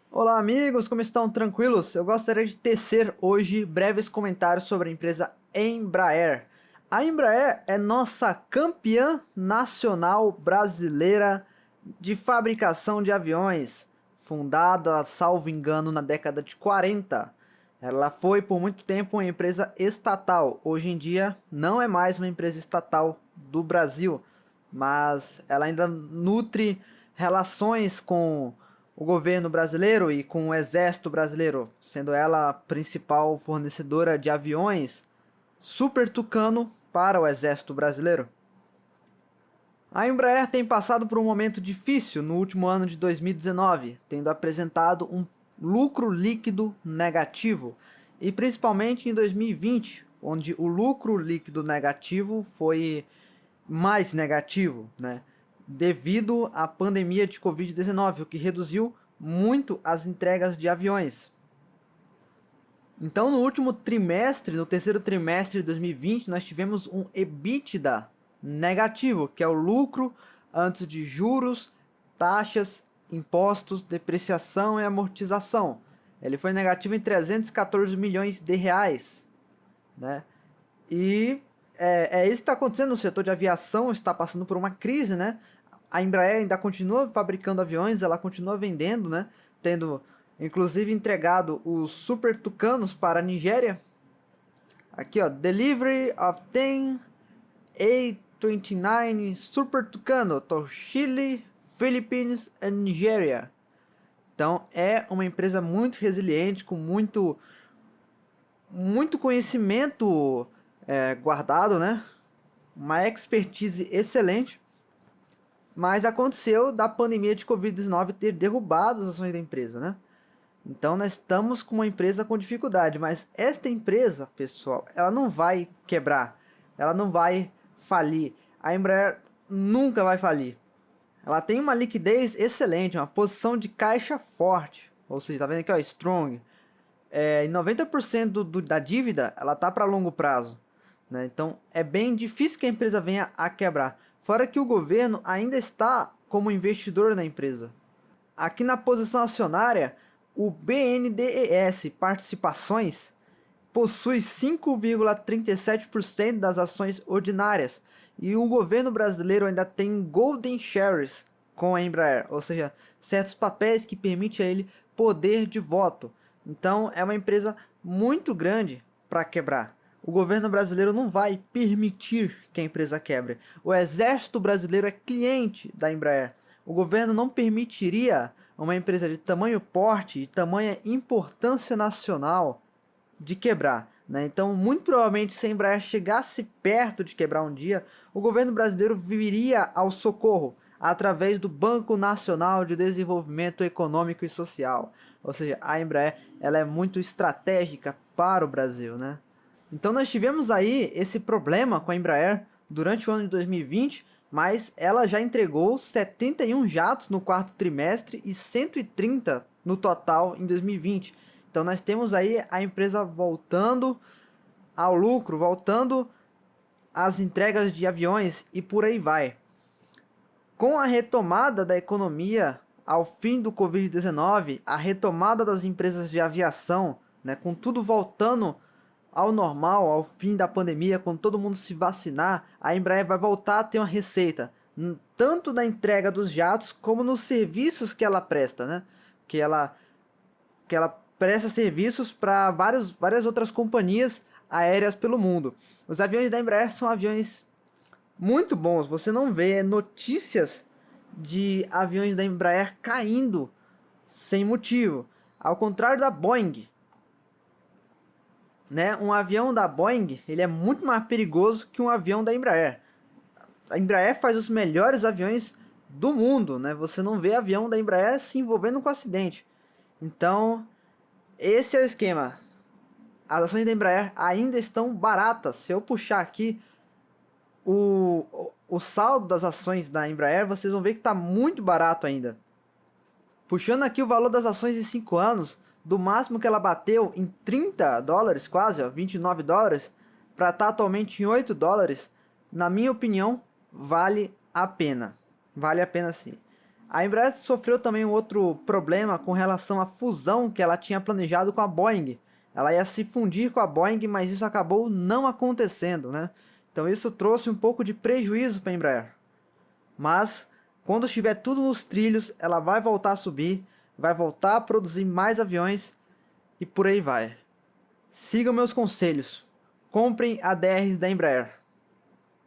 Olá amigos, como estão? Tranquilos? Eu gostaria de tecer hoje breves comentários sobre a empresa Embraer. A Embraer é nossa campeã nacional brasileira de fabricação de aviões, fundada, salvo engano, na década de 40. Ela foi por muito tempo uma empresa estatal. Hoje em dia não é mais uma empresa estatal do Brasil, mas ela ainda nutre relações com o governo brasileiro e com o exército brasileiro, sendo ela a principal fornecedora de aviões Super Tucano para o exército brasileiro. A Embraer tem passado por um momento difícil no último ano de 2019, tendo apresentado um lucro líquido negativo, e principalmente em 2020, onde o lucro líquido negativo foi mais negativo, né? Devido à pandemia de Covid-19, o que reduziu muito as entregas de aviões. Então, no último trimestre, no terceiro trimestre de 2020, nós tivemos um EBITDA negativo, que é o lucro antes de juros, taxas, impostos, depreciação e amortização. Ele foi negativo em 314 milhões de reais, né? E isso que está acontecendo no setor de aviação, está passando por uma crise, né? A Embraer ainda continua fabricando aviões, ela continua vendendo, né? Tendo inclusive entregado os Super Tucanos para a Nigéria. Aqui, ó, Delivery of 10 A29 Super Tucano to Chile, Philippines and Nigeria. Então é uma empresa muito resiliente, com muito conhecimento guardado, né? Uma expertise excelente. Mas aconteceu da pandemia de Covid-19 ter derrubado as ações da empresa, né? Então nós estamos com uma empresa com dificuldade, mas esta empresa, pessoal, ela não vai quebrar, ela não vai falir. A Embraer nunca vai falir. Ela tem uma liquidez excelente, uma posição de caixa forte, ou seja, tá vendo aqui, ó, strong. E 90% da dívida ela tá para longo prazo, né? Então é bem difícil que a empresa venha a quebrar. Fora que o governo ainda está como investidor na empresa. Aqui na posição acionária, o BNDES Participações possui 5,37% das ações ordinárias e o governo brasileiro ainda tem Golden Shares com a Embraer, ou seja, certos papéis que permitem a ele poder de voto. Então é uma empresa muito grande para quebrar. O governo brasileiro não vai permitir que a empresa quebre. O exército brasileiro é cliente da Embraer. O governo não permitiria uma empresa de tamanho porte e tamanha importância nacional de quebrar, né? Então, muito provavelmente, se a Embraer chegasse perto de quebrar um dia, o governo brasileiro viria ao socorro através do Banco Nacional de Desenvolvimento Econômico e Social. Ou seja, a Embraer ela é muito estratégica para o Brasil, né? Então nós tivemos aí esse problema com a Embraer durante o ano de 2020, mas ela já entregou 71 jatos no quarto trimestre e 130 no total em 2020. Então nós temos aí a empresa voltando ao lucro, voltando às entregas de aviões e por aí vai. Com a retomada da economia ao fim do Covid-19, a retomada das empresas de aviação, né, com tudo voltando ao normal, ao fim da pandemia, quando todo mundo se vacinar, a Embraer vai voltar a ter uma receita, tanto na entrega dos jatos como nos serviços que ela presta, né? Que ela presta serviços para várias outras companhias aéreas pelo mundo. Os aviões da Embraer são aviões muito bons. Você não vê notícias de aviões da Embraer caindo sem motivo. Ao contrário da Boeing, né? Um avião da Boeing ele é muito mais perigoso que um avião da Embraer. A Embraer faz os melhores aviões do mundo, né? Você não vê avião da Embraer se envolvendo com acidente. Então, esse é o esquema. As ações da Embraer ainda estão baratas. Se eu puxar aqui o saldo das ações da Embraer, vocês vão ver que está muito barato ainda. Puxando aqui o valor das ações em 5 anos, do máximo que ela bateu em 30 dólares, quase, ó, 29 dólares, para estar atualmente em 8 dólares, na minha opinião, vale a pena. Vale a pena sim. A Embraer sofreu também um outro problema com relação à fusão que ela tinha planejado com a Boeing. Ela ia se fundir com a Boeing, mas isso acabou não acontecendo, né? Então isso trouxe um pouco de prejuízo para a Embraer. Mas, quando estiver tudo nos trilhos, ela vai voltar a subir, vai voltar a produzir mais aviões e por aí vai. Sigam meus conselhos. Comprem ADRs da Embraer.